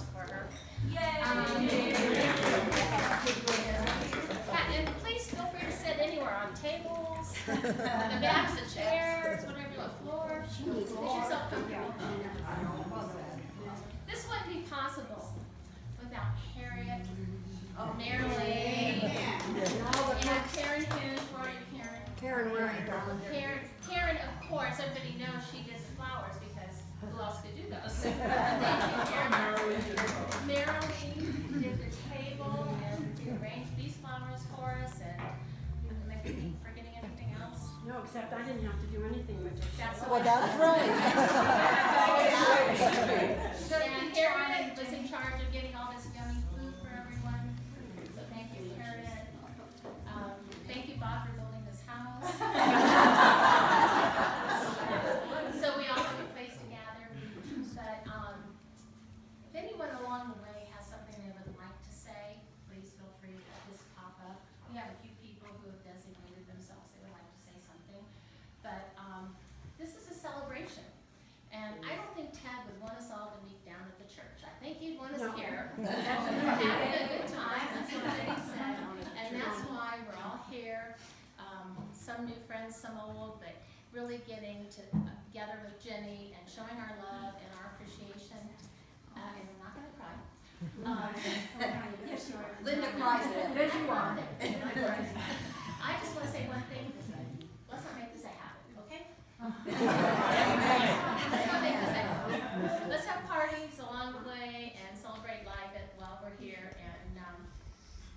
applause for her. Yay! And please feel free to sit anywhere on tables, the backs of chairs, whatever you want, floor. Make yourself comfortable. This wouldn't be possible without Harriet, Marilyn, and Karen Hughes. Where are you, Karen? Karen, where are you, darling? Karen, of course, everybody knows she did the flowers because who else could do those? Thank you, Karen. Marilyn did the table and arranged these flowers for us, and am I forgetting anything else? No, except I didn't have to do anything with it. That's Well, that's right. And Karen was in charge of getting all this yummy food for everyone. So thank you, Karen. Thank you, Bob, for building this house. So we all have a place to gather. But if anyone along the way has something they would like to say, please feel free to just pop up. We have a few people who have designated themselves they would like to say something. But this is a celebration. And I don't think Ted would want us all to meet down at the church. I think he'd want us here, having a good time. That's what he said. And that's why we're all here. Some new friends, some old, but really getting together with Jenny and showing our love and our appreciation. And I'm not going to cry. Yes, you are. Linda cries at it. Yes, you are. I just want to say one thing. Let's not make this a habit, okay? Let's have parties along the way and celebrate life while we're here. And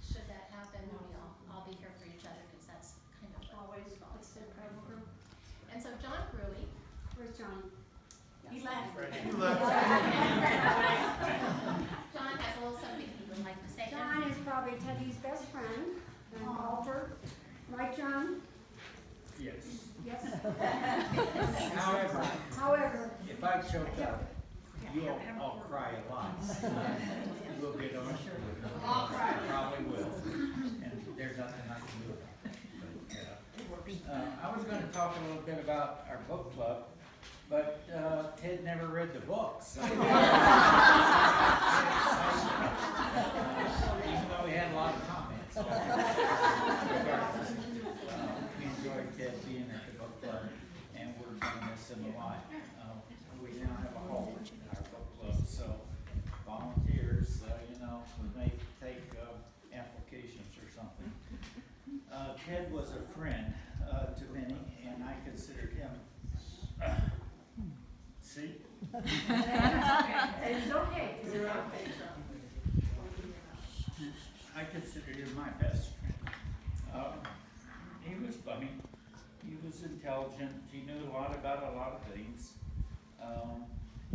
should that happen, we'll all be here for each other because that's kind of Always, it's the private group. And so John Gruey. Where's Johnny? He left. John has a little something he would like to say. John is probably Teddy's best friend and golfer. Right, John? Yes. Yes. However, if I choke up, you'll all cry a lot. We'll get on. I'll cry. Probably will. And there's nothing I can do about it. But, I was going to talk a little bit about our book club, but Ted never read the books. Even though we had a lot of comments. We enjoyed Ted being at the book club, and we're doing this in a lot. We now have a hole in our book club, so volunteers, we may take applications or something. Ted was a friend to many, and I considered him. See? It's okay. I considered him my best friend. He was funny. He was intelligent. He knew a lot about a lot of things.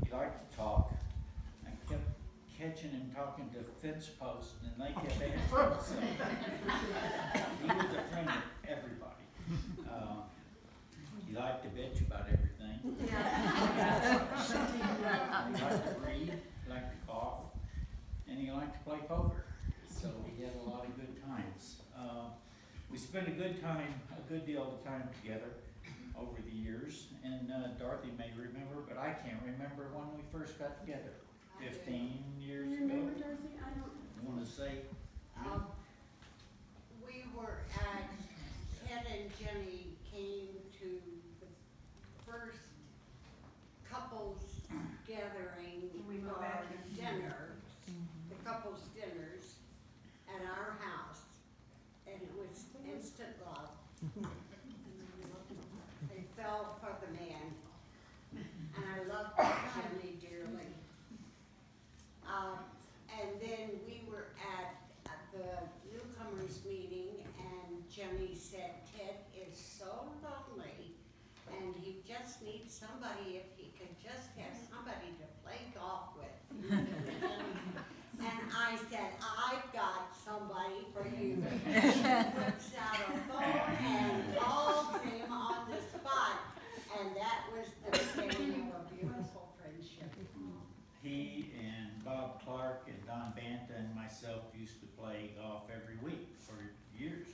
He liked to talk. I kept catching him talking to fence posts, and they kept answering. So he was a friend of everybody. He liked to bitch about everything. He liked to read, he liked to cough, and he liked to play poker. So we had a lot of good times. We spent a good deal of time together over the years, and Dorothy may remember, but I can't remember when we first got together. 15 years ago. Remember, Darcy? I don't. You want to say? We were at, Ted and Jenny came to the first couples gathering for dinner, the couples dinners at our house, and it was instant love. They fell for the man, and I loved Jenny dearly. And then we were at the newcomers meeting, and Jenny said, Ted is so lonely, and he just needs somebody, if he could just have somebody to play golf with. And I said, I've got somebody for you. She puts out a phone and calls him on the spot, and that was the beginning of a beautiful friendship. He and Bob Clark and Don Banta and myself used to play golf every week for years,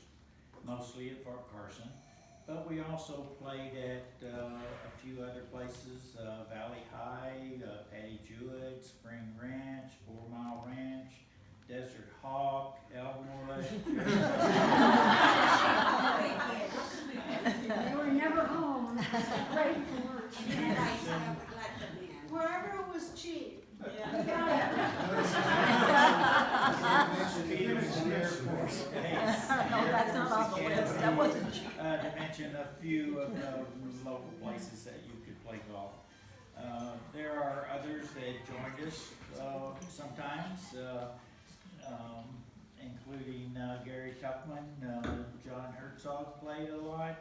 mostly at Fort Carson. But we also played at a few other places, Valley High, Patty Jewett, Spring Ranch, 4 No, that's not on the list, that wasn't you. To mention a few of the local places that you could play golf. There are others that joined us, sometimes, including, Gary Tuckman, John Herzog played a lot,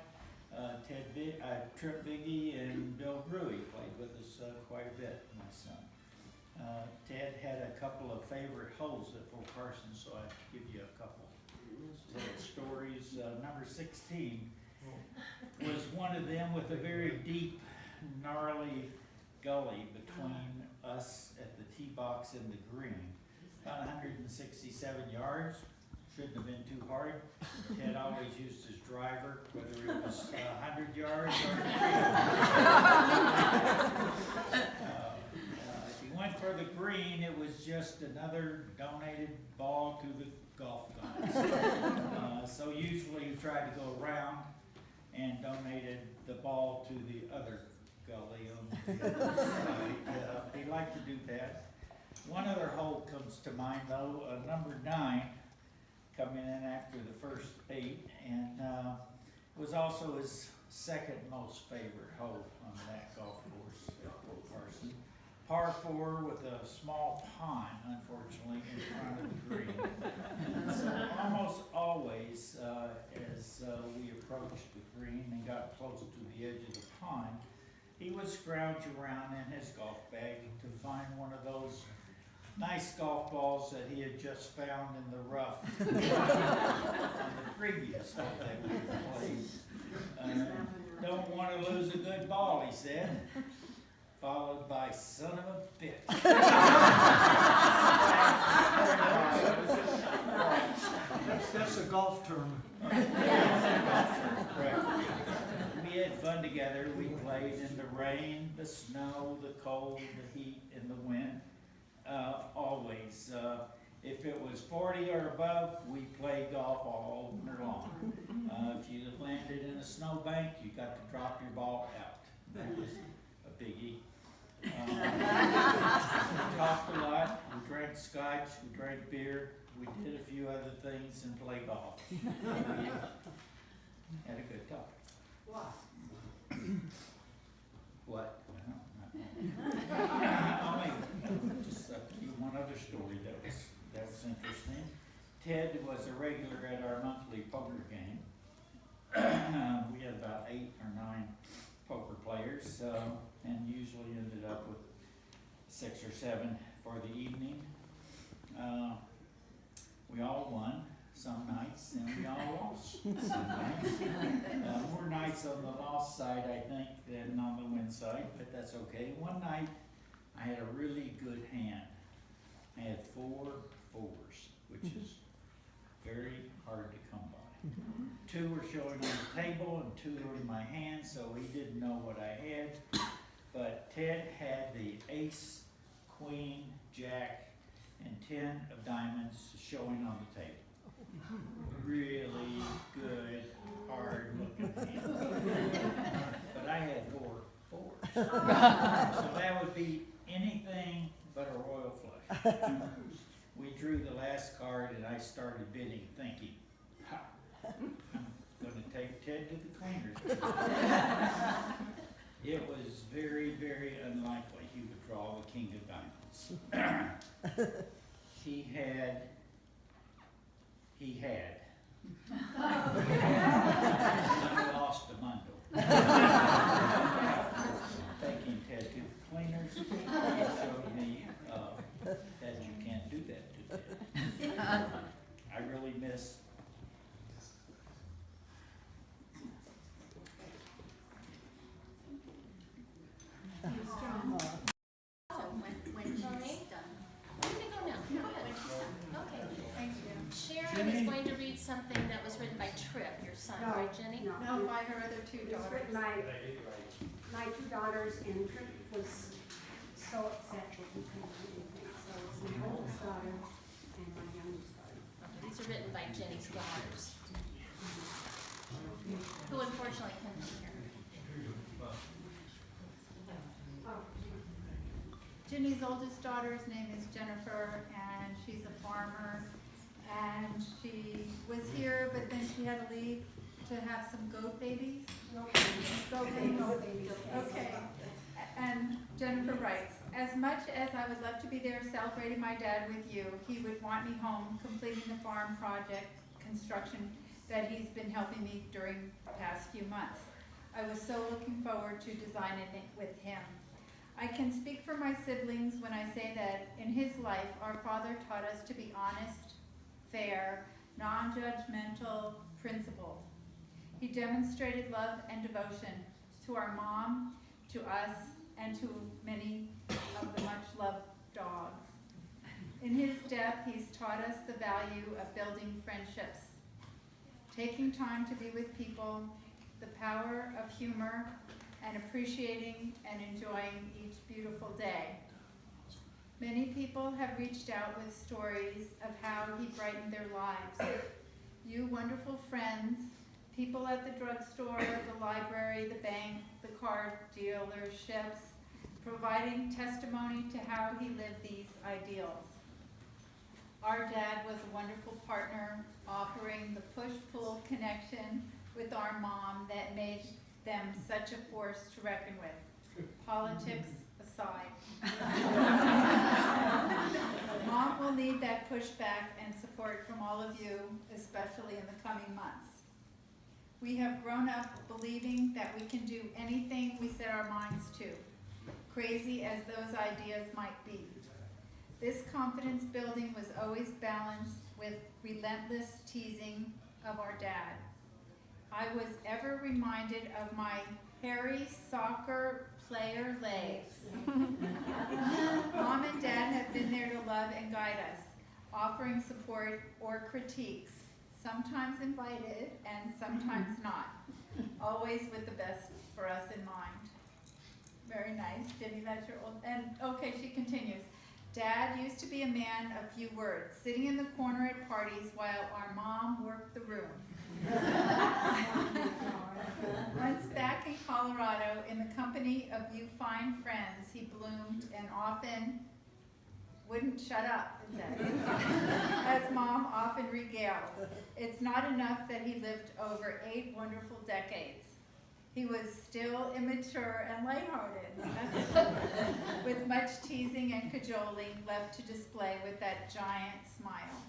Trip Biggie and Bill Brewy played with us, quite a bit, my son. Ted had a couple of favorite holes at Fort Carson, so I give you a couple little stories. Number 16 was one of them with a very deep, gnarly gully between us at the tee box and the green. About 167 yards, shouldn't have been too hard. Ted always used his driver, whether it was 100 yards or 300. If you went for the green, it was just another donated ball to the golf gods. So usually you tried to go around and donated the ball to the other gully on the other side. He liked to do that. One other hole comes to mind though, number 9, coming in after the first 8, and was also his second most favorite hole on that golf course at Fort Carson. Par 4 with a small pond, unfortunately, in front of the green. And so almost always, as we approached the green and got close to the edge of the pond, he would scrounge around in his golf bag to find one of those nice golf balls that he had just found in the rough on the previous hole that we played. Don't want to lose a good ball, he said, followed by son of a bitch. That's a golf term. Right. We had fun together. We played in the rain, the snow, the cold, the heat, and the wind. Always. If it was 40 or above, we played golf all winter long. If you landed in a snowbank, you got to drop your ball out. That was a biggie. We talked a lot. We drank scotch. We drank beer. We did a few other things and played golf. We had a good time. What? What? I'll make just one other story that was interesting. Ted was a regular at our monthly poker game. We had about 8 or 9 poker players, and usually ended up with 6 or 7 for the evening. We all won some nights, and we all lost some nights. More nights on the lost side, I think, than on the win side, but that's okay. One night, I had a really good hand. I had 4 4s, which is very hard to come by. 2 were showing on the table, and 2 were in my hand, so he didn't know what I had. But Ted had the ace, queen, jack, and 10 of diamonds showing on the table. Really good, hard-looking hand. But I had 4 4s. So that would be anything but a royal flush. We drew the last card, and I started bidding, thinking, ha, I'm going to take Ted to the cleaners. It was very, very unlikely he would draw the king of diamonds. He had. I lost the mundo. Taking Ted to the cleaners, he showed me that you can't do that to Ted. I really miss. When she's done. You can go now. Go ahead. Okay. Thank you. Sharon is going to read something that was written by Trip, your son, No, right, Jenny? No, by her other 2 It's daughters. written my 2 daughters, and Trip was so upset that he couldn't do anything. So it's my oldest daughter and my youngest daughter. Okay, these are written by Jenny's daughters, who unfortunately couldn't be here. Jenny's oldest daughter's name is Jennifer, and she's a farmer and she was here, but then she had to leave to have some goat babies. Goat babies. Okay. And Jennifer writes, as much as I would love to be there celebrating my dad with you, he would want me home completing the farm project construction that he's been helping me during the past few months. I was so looking forward to designing it with him. I can speak for my siblings when I say that in his life, our father taught us to be honest, fair, non-judgmental, principled. He demonstrated love and devotion to our mom, to us, and to many of the much-loved dogs. In his death, he's taught us the value of building friendships, taking time to be with people, the power of humor, and appreciating and enjoying each beautiful day. Many people have reached out with stories of how he brightened their lives. You wonderful friends, people at the drugstore, the library, the bank, the car dealerships, providing testimony to how he lived these ideals. Our dad was a wonderful partner, offering the push-pull connection with our mom that made them such a force to reckon with, politics aside. Mom will need that pushback and support from all of you, especially in the coming months. We have grown up believing that we can do anything we set our minds to, crazy as those ideas might be. This confidence building was always balanced with relentless teasing of our dad. I was ever reminded of my hairy soccer player legs. Mom and Dad have been there to love and guide us, offering support or critiques, sometimes invited and sometimes not, always with the best for us in mind. Very nice, Jenny, that's your old, and okay, she continues. Dad used to be a man of few words, sitting in the corner at parties while our mom worked the room. Once back in Colorado, in the company of you fine friends, he bloomed and often wouldn't shut up, it says, as Mom often regaled. It's not enough that he lived over 8 wonderful decades. He was still immature and lighthearted, with much teasing and cajoling left to display with that giant smile.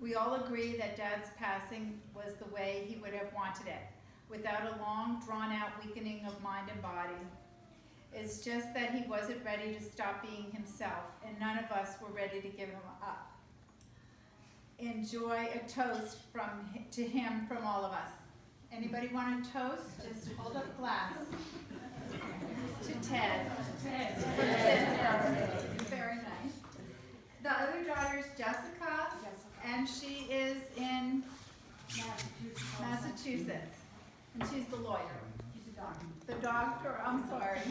We all agree that Dad's passing was the way he would have wanted it, without a long, drawn-out weakening of mind and body. It's just that he wasn't ready to stop being himself, and none of us were ready to give him up. Enjoy a toast to him from all of us. Anybody want a toast? Just hold up a glass. To Ted. Very nice. The other daughter is Jessica, and she is in Massachusetts. And she's the lawyer. The doctor, I'm sorry.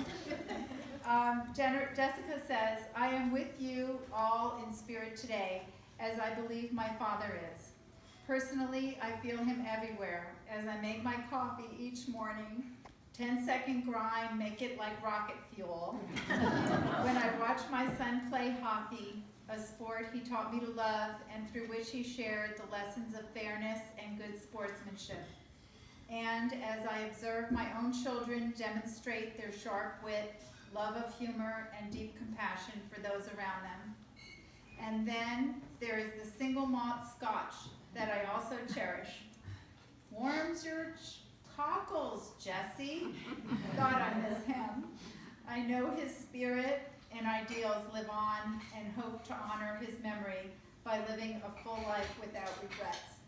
Jessica says, I am with you all in spirit today, as I believe my father is. Personally, I feel him everywhere. As I make my coffee each morning, 10-second grind, make it like rocket fuel. When I watch my son play hockey, a sport he taught me to love and through which he shared the lessons of fairness and good sportsmanship. And as I observe my own children demonstrate their sharp wit, love of humor, and deep compassion for those around them. And then there is the single malt scotch that I also cherish. Warms your cockles, Jesse. God, I miss him. I know his spirit and ideals live on and hope to honor his memory by living a full life without regrets.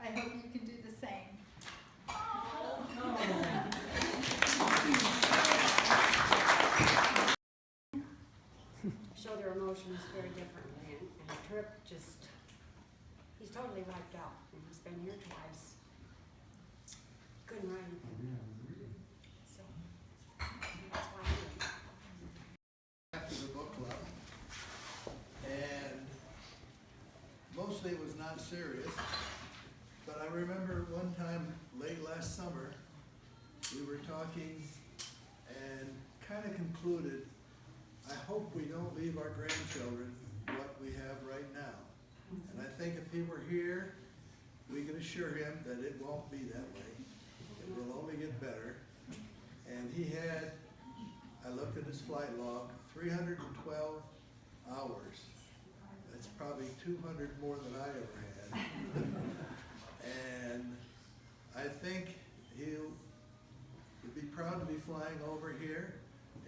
I hope you can do the same. Show their emotions very differently, and Trip just, he's totally wiped out, and he's been here twice. Couldn't write anything. So, that's why After the book club, and mostly it was not serious, but I remember one time late last summer, we were talking and kind of concluded, I hope we don't leave our grandchildren what we have right now. And I think if he were here, we can assure him that it won't be that way. It will only get better. And he had, I looked at his flight log, 312 hours. That's probably 200 more than I ever had. And I think he'll be proud to be flying over here,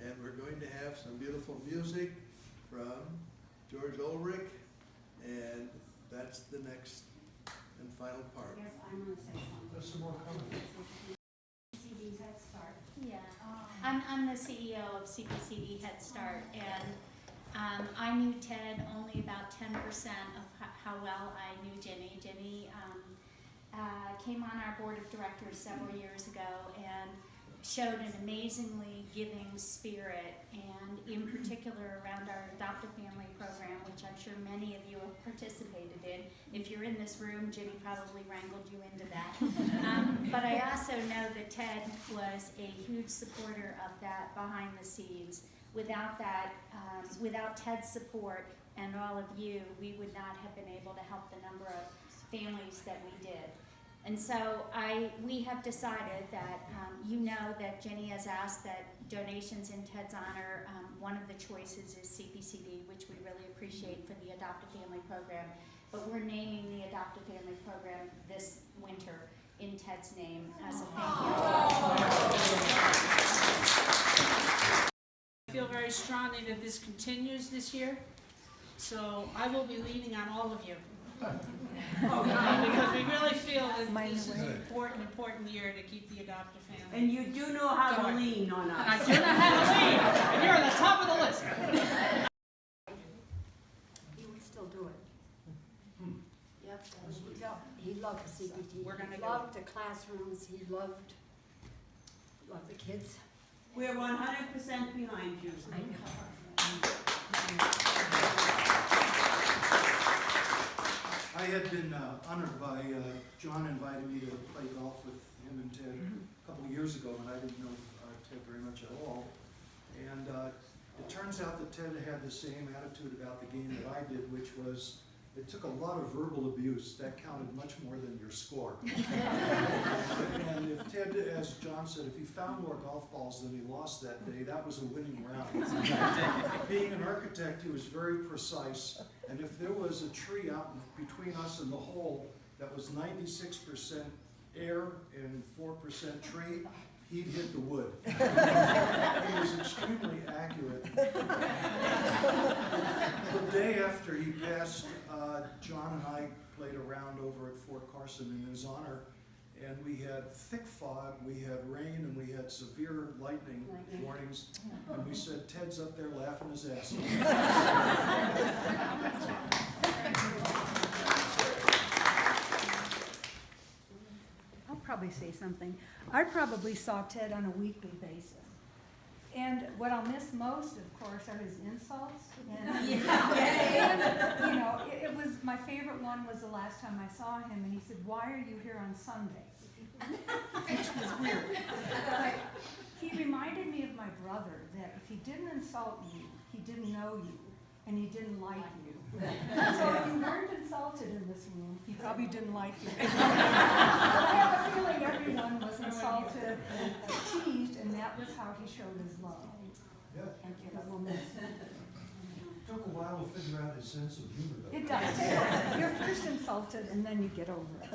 and we're going to have some beautiful music from George Ulrich, and that's the next and final part. I guess I'm gonna say something. There's some more coming. CD's Head Start. Yeah, I'm the CEO of CPCD Head Start, and I knew Ted only about 10% of how well I knew Jenny. Jenny came on our board of directors several years ago and showed an amazingly giving spirit, and in particular around our adoptive family program, which I'm sure many of you have participated in. If you're in this room, Jenny probably wrangled you into that. But I also know that Ted was a huge supporter of that behind the scenes. Without that, without Ted's support and all of you, we would not have been able to help the number of families that we did. And so we have decided that, you know that Jenny has asked that donations in Ted's honor, one of the choices is CPCD, which we really appreciate for the adoptive family program. But we're naming the adoptive family program this winter in Ted's name as a thank you. I feel very strongly that this continues this year, so I will be leaning on all of you. Because we really feel that this is an important year to keep the adoptive family. And you do know how to lean on And us. I do know how to lead, and you're on the top of the list. He would still do it. Yep. He loved the CPT. We're gonna He do loved the classrooms. He loved the kids. We're 100% behind you. I had been honored by, John invited me to play golf with him and Ted a couple of years ago, and I didn't know Ted very much at all. And it turns out that Ted had the same attitude about the game that I did, which was, it took a lot of verbal abuse. That counted much more than your score. And if Ted, as John said, if he found more golf balls than he lost that day, that was a winning round. Being an architect, he was very precise. And if there was a tree out between us and the hole that was 96% air and 4% tree, he'd hit the wood. He was extremely accurate. The day after he passed, John and I played a round over at Fort Carson in his honor, and we had thick fog, we had rain, and we had severe lightning warnings, and we said, Ted's up there laughing his ass off. I'll probably say something. I probably saw Ted on a weekly basis. And what I'll miss most, of course, are his insults. And, and you know, it was, my favorite one was the last time I saw him, and he said, "Why are you here on Sunday?" Which was weird. But he reminded me of my brother, that if he didn't insult you, he didn't know you, and he didn't like you. So if you weren't insulted in this room, he probably didn't like you. But I have a feeling everyone was insulted and teased, and that was how he showed his love. Yeah. That we'll miss. Took a while to figure out his sense of humor, though. It does. You're first insulted, and then you get over it.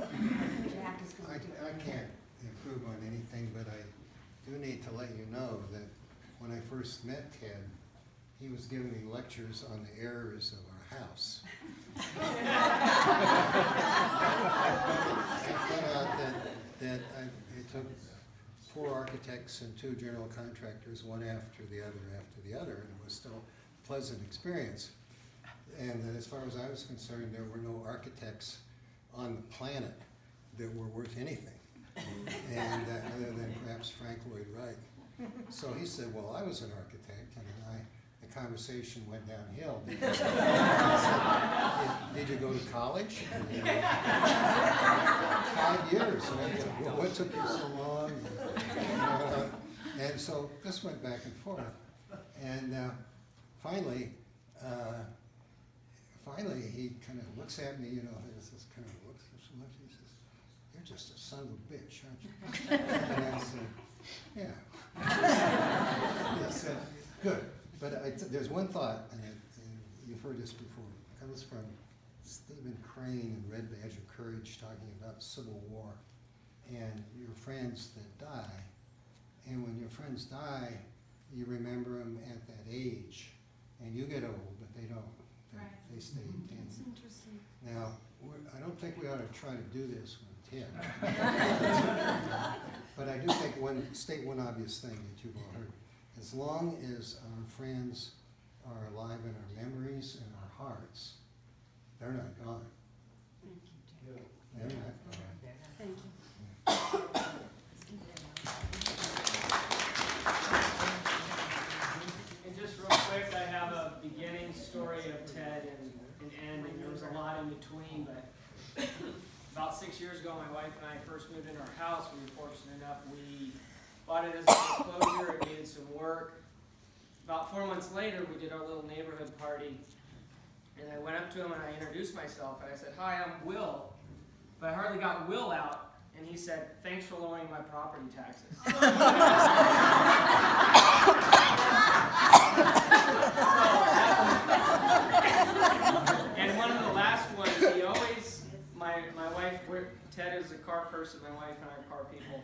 Jack is going to do it. I can't improve on anything, but I do need to let you know that when I first met Ted, he was giving me lectures on the errors of our house. I found out that it took 4 architects and 2 general contractors, one after the other, and it was still a pleasant experience. And that as far as I was concerned, there were no architects on the planet that were worth anything, and other than perhaps Frank Lloyd Wright. So he said, well, I was an architect, and then the conversation went downhill. Because he said, did you go to college? And, 5 years. And I said, well, what took you so long? And so this went back and forth. And finally he he kind of looks at me, you know, there's this kind of looks, he says, "You're just a son of a bitch, aren't you?" And I said, "Yeah." He said, "Good." But there's one thought, and you've heard this before. It comes from Stephen Crane in Red Badge of Courage, talking about Civil War and your friends that die. And when your friends die, you remember them at that age. And you get old, but they don't. They stay in. That's interesting. Now, I don't think we ought to try to do this with Ted. But I do think state one obvious thing that you've all heard. As long as our friends are alive in our memories and our hearts, they're not gone. Thank you, Ted. They're not gone. Thank you. And just real quick, I have a beginning story of Ted and an end, and there was a lot in between, but about 6 years ago, my wife and I first moved into our house. We were fortunate enough, we bought it as a foreclosure, it needed some work. About 4 months later, we did our little neighborhood party, and I went up to him and I introduced myself, and I said, "Hi, I'm Will," but I hardly got Will out, and he said, "Thanks for lowering my property taxes." And one of the last ones, he always, my wife, Ted is a car person, my wife and I are car people,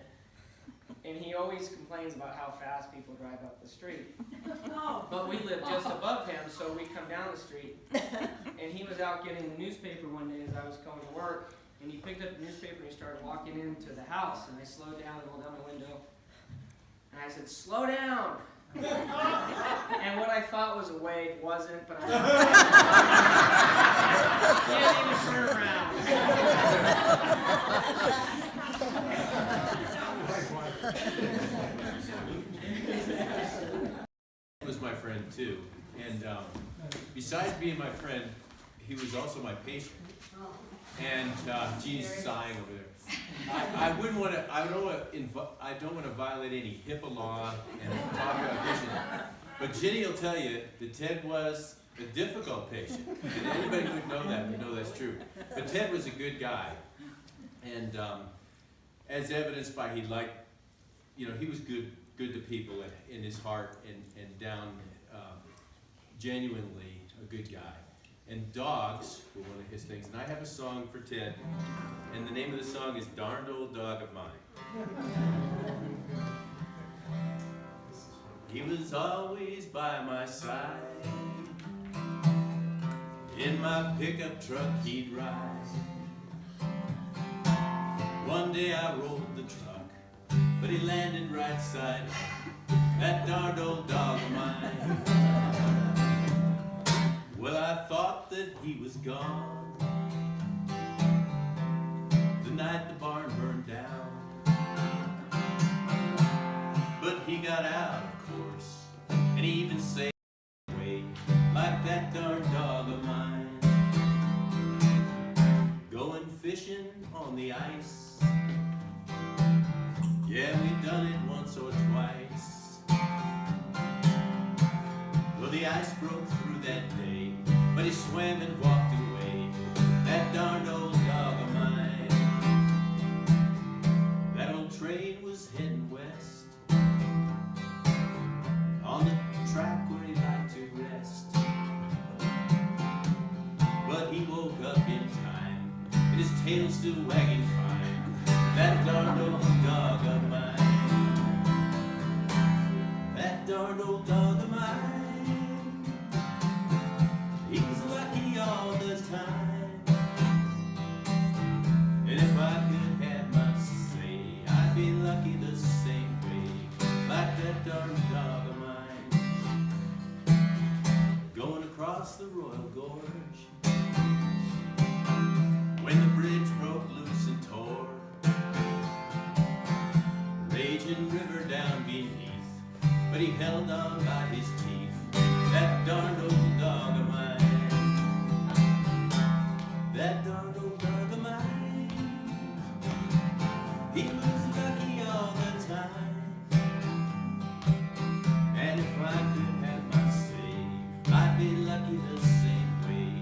and he always complains about how fast people drive up the street. But we live just above him, so we come down the street, and he was out getting the newspaper one day as I was going to work, and he picked up the newspaper and he started walking into the house, and I slowed down and rolled down my window, and I said, "Slow down." And what I thought was a wave wasn't, but I can't even turn around. He was my friend too, and besides being my friend, he was also my patient. And Jean's sighing over there. I wouldn't want to. I don't want to violate any HIPAA law and talk about patient. But Ginny will tell you that Ted was a difficult patient, and anybody who would know that would know that's true. But Ted was a good guy, and as evidenced by he was good to people in his heart and down genuinely a good guy. And dogs were one of his things. And I have a song for Ted, and the name of the song is "Darned Old Dog of Mine." He was always by my side. In my pickup truck he'd ride. One day I rolled the truck, but he landed right side up. That darned old dog of mine. Well, I thought that he was gone the night the barn burned down. But he got out, of course, and he even saved away like that darn dog of mine. Going fishing on the ice. Yeah, we've done it once or twice. Well, the ice broke through that day, but he swam and walked away, that darned old dog of mine. That old train was heading west, on the track where he liked to rest. But he woke up in time, and his tail still wagging fine, that darned old dog of mine. That darned old dog of mine. He was lucky all the time. And if I could have my say, I'd be lucky the same way, like that darn dog of mine. Going across the Royal Gorge, when the bridge broke loose and tore, raging river down beneath, but he held on by his teeth, that darned old dog of mine. That darned old dog of mine. He was lucky all the time. And if I could have my say, I'd be lucky the same way,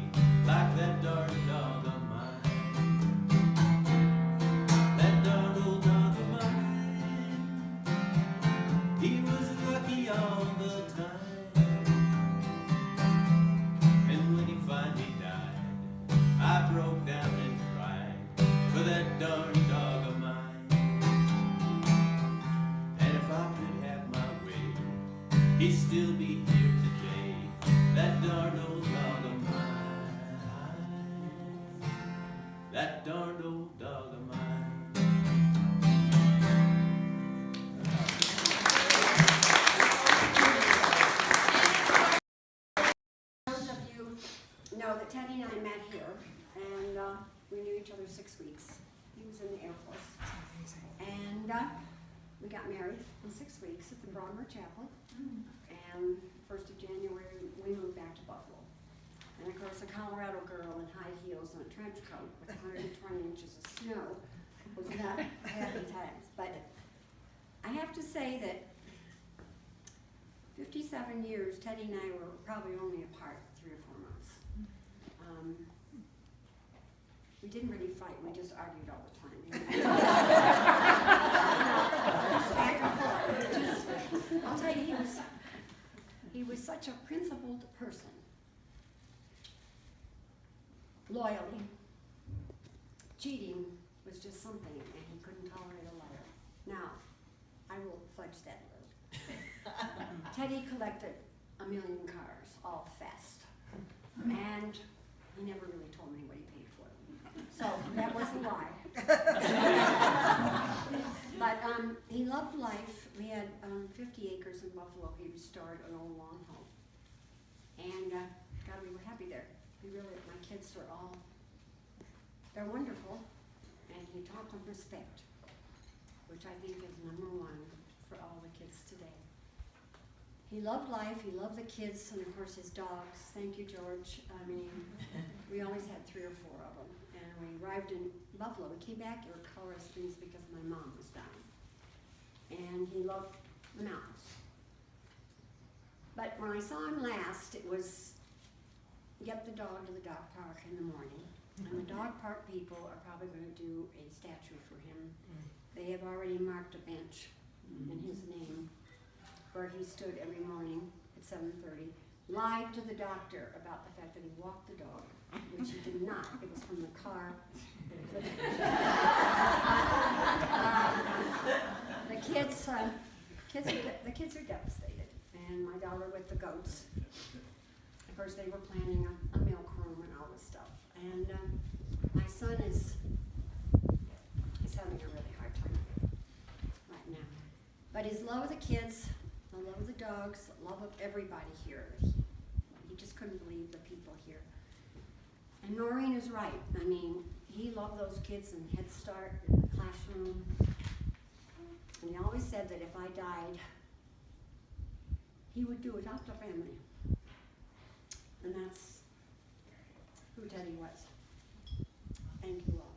that darned old dog of mine. Those of you know that Teddy and I met here, and we knew each other 6 weeks. He was in the Air Force. And we got married in 6 weeks at the Broadmoor Chapel. And 1st of January, we moved back to Buffalo. And of course, a Colorado girl in high heels and a trench coat with 120 inches of snow was not happy times. But I have to say that 57 years, Teddy and I were probably only apart 3 or 4 months. We didn't really fight, we just argued all the time. Back and forth. I'll tell you, he was such a principled person. Loyalty. Cheating was just something, and he couldn't tolerate a liar. Now, I will fudge that a little. Teddy collected 1 million cars, all fast. And he never really told me what he paid for them. So that was a lie. But he loved life. We had 50 acres in Buffalo. He restored an old lawn home. And God, we were happy there. We really, my kids are all, they're wonderful. And he taught them respect, which I think is #1 for all the kids today. He loved life, he loved the kids, and of course his dogs. Thank you, George. I mean, we always had 3 or 4 of them. And we arrived in Buffalo. We came back to Colorado Springs because my mom was dying. And he loved the mountains. But when I saw him last, it was get the dog to the dog park in the morning. And the dog park people are probably going to do a statue for him. They have already marked a bench in his name where he stood every morning at 7:30, lied to the doctor about the fact that he walked the dog, which he did not. It was from the car. The kids are devastated, and my daughter with the goats. Of course, they were planning a milk room and all this stuff. And my son is having a really hard time right now. But his love of the kids, the love of the dogs, the love of everybody here. He just couldn't believe the people here. And Noreen is right. I mean, he loved those kids in Head Start, in the classroom. And he always said that if I died, he would do adopt a family. And that's who Teddy was. Thank you all.